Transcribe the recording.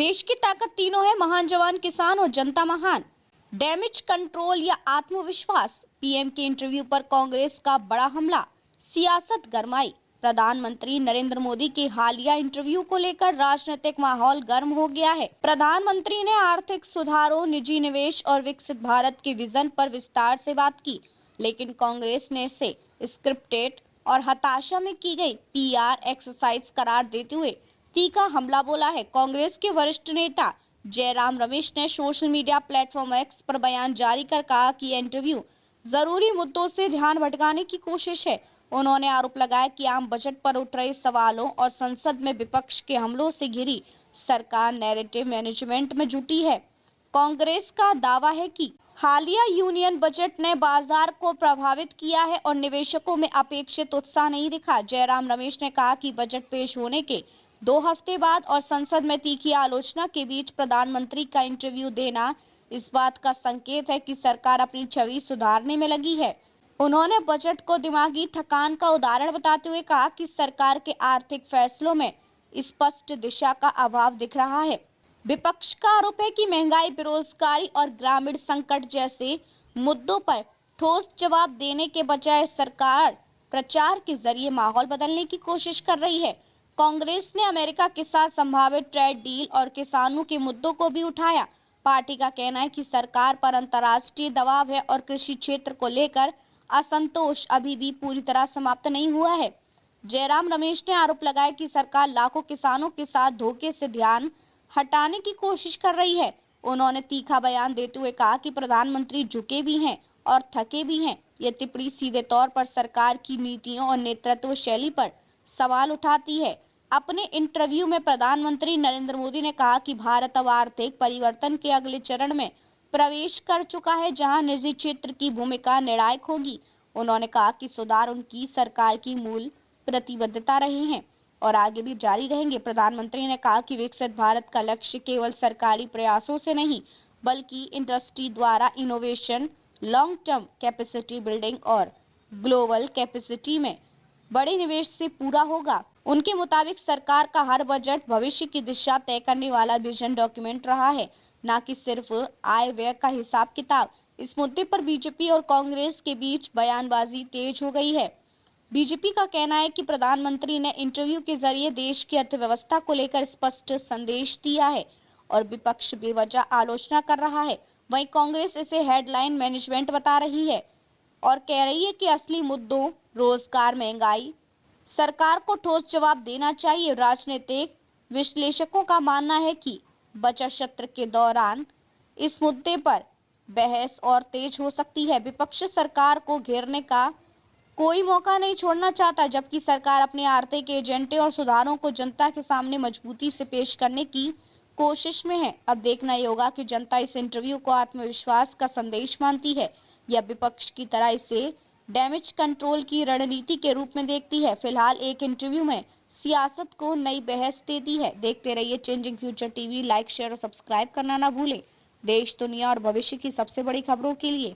देश की ताकत तीनों है, महान जवान, किसान और जनता महान। डैमेज कंट्रोल या आत्मविश्वास। पीएम के इंटरव्यू पर कांग्रेस का बड़ा हमला, सियासत गरमाई। प्रधानमंत्री नरेंद्र मोदी के हालिया इंटरव्यू को लेकर राजनीतिक माहौल गर्म हो गया है। प्रधानमंत्री ने आर्थिक सुधारों, निजी निवेश और विकसित भारत के विजन पर विस्तार से बात की, लेकिन कांग्रेस ने इसे स्क्रिप्टेड और हताशा में की गई पीआर एक्सरसाइज करार देते हुए तीखा हमला बोला है। कांग्रेस के वरिष्ठ नेता जयराम रमेश ने सोशल मीडिया प्लेटफॉर्म एक्स पर बयान जारी कर कहा कि यह इंटरव्यू जरूरी मुद्दों से ध्यान भटकाने की कोशिश है। उन्होंने आरोप लगाया कि आम बजट पर उठ रहे सवालों और संसद में विपक्ष के हमलों से घिरी सरकार नैरेटिव मैनेजमेंट में जुटी है। कांग्रेस का दावा है कि हालिया यूनियन बजट ने बाजार को प्रभावित किया है और निवेशकों में अपेक्षित उत्साह नहीं दिखा। जयराम रमेश ने कहा कि बजट पेश होने के 2 हफ्ते बाद और संसद में तीखी आलोचना के बीच प्रधानमंत्री का इंटरव्यू देना इस बात का संकेत है कि सरकार अपनी छवि सुधारने में लगी है। उन्होंने बजट को दिमागी थकान का उदाहरण बताते हुए कहा कि सरकार के आर्थिक फैसलों में स्पष्ट दिशा का अभाव दिख रहा है। विपक्ष का आरोप है कि महंगाई, बेरोजगारी और ग्रामीण संकट जैसे मुद्दों पर ठोस जवाब देने के बजाय सरकार प्रचार के जरिए माहौल बदलने की कोशिश कर रही है। कांग्रेस ने अमेरिका के साथ संभावित ट्रेड डील और किसानों के मुद्दों को भी उठाया। पार्टी का कहना है कि सरकार पर अंतर्राष्ट्रीय दबाव है और कृषि क्षेत्र को लेकर असंतोष अभी भी पूरी तरह समाप्त नहीं हुआ है। जयराम रमेश ने आरोप लगाया कि सरकार लाखों किसानों के साथ धोखे से ध्यान हटाने की कोशिश कर रही है। उन्होंने तीखा बयान देते हुए कहा कि प्रधानमंत्री झुके भी हैं और थके भी हैं। यह टिप्पणी सीधे तौर पर सरकार की नीतियों और नेतृत्व शैली पर सवाल उठाती है। अपने इंटरव्यू में प्रधानमंत्री नरेंद्र मोदी ने कहा कि भारत अब आर्थिक परिवर्तन के अगले चरण में प्रवेश कर चुका है, जहां निजी क्षेत्र की भूमिका निर्णायक होगी। उन्होंने कहा कि सुधार उनकी सरकार की मूल प्रतिबद्धता रही है और आगे भी जारी रहेंगे। प्रधानमंत्री ने कहा कि विकसित भारत का लक्ष्य केवल सरकारी प्रयासों से नहीं, बल्कि इंडस्ट्री द्वारा innovation, long term capacity building और ग्लोबल कैपेसिटी में बड़े निवेश से पूरा होगा। उनके मुताबिक सरकार का हर बजट भविष्य की दिशा तय करने वाला विजन डॉक्यूमेंट रहा है, न कि सिर्फ आय व्यय का हिसाब किताब। इस मुद्दे पर बीजेपी और कांग्रेस के बीच बयानबाजी तेज हो गई है। बीजेपी का कहना है कि प्रधानमंत्री ने इंटरव्यू के जरिए देश की अर्थव्यवस्था को लेकर स्पष्ट संदेश दिया है और विपक्ष बेवजह आलोचना कर रहा है। वहीं कांग्रेस इसे हेडलाइन मैनेजमेंट बता रही है और कह रही है कि असली मुद्दों रोजगार, महंगाई, सरकार को ठोस जवाब देना चाहिए। राजनीतिक विश्लेषकों का मानना है कि बजट सत्र के दौरान इस मुद्दे पर बहस और तेज हो सकती है। विपक्ष सरकार को घेरने का कोई मौका नहीं छोड़ना चाहता, जबकि सरकार अपने आर्थिक एजेंडे और सुधारों को जनता के सामने मजबूती से पेश करने की कोशिश में है। अब देखना ये होगा कि जनता इस इंटरव्यू को आत्मविश्वास का संदेश मानती है या विपक्ष की तरह इसे डैमेज कंट्रोल की रणनीति के रूप में देखती है। फिलहाल एक इंटरव्यू में सियासत को नई बहस दे दी है। देखते रहिए changing future TV. Like, share और सब्सक्राइब करना ना भूलें। देश, दुनिया और भविष्य की सबसे बड़ी खबरों के लिए।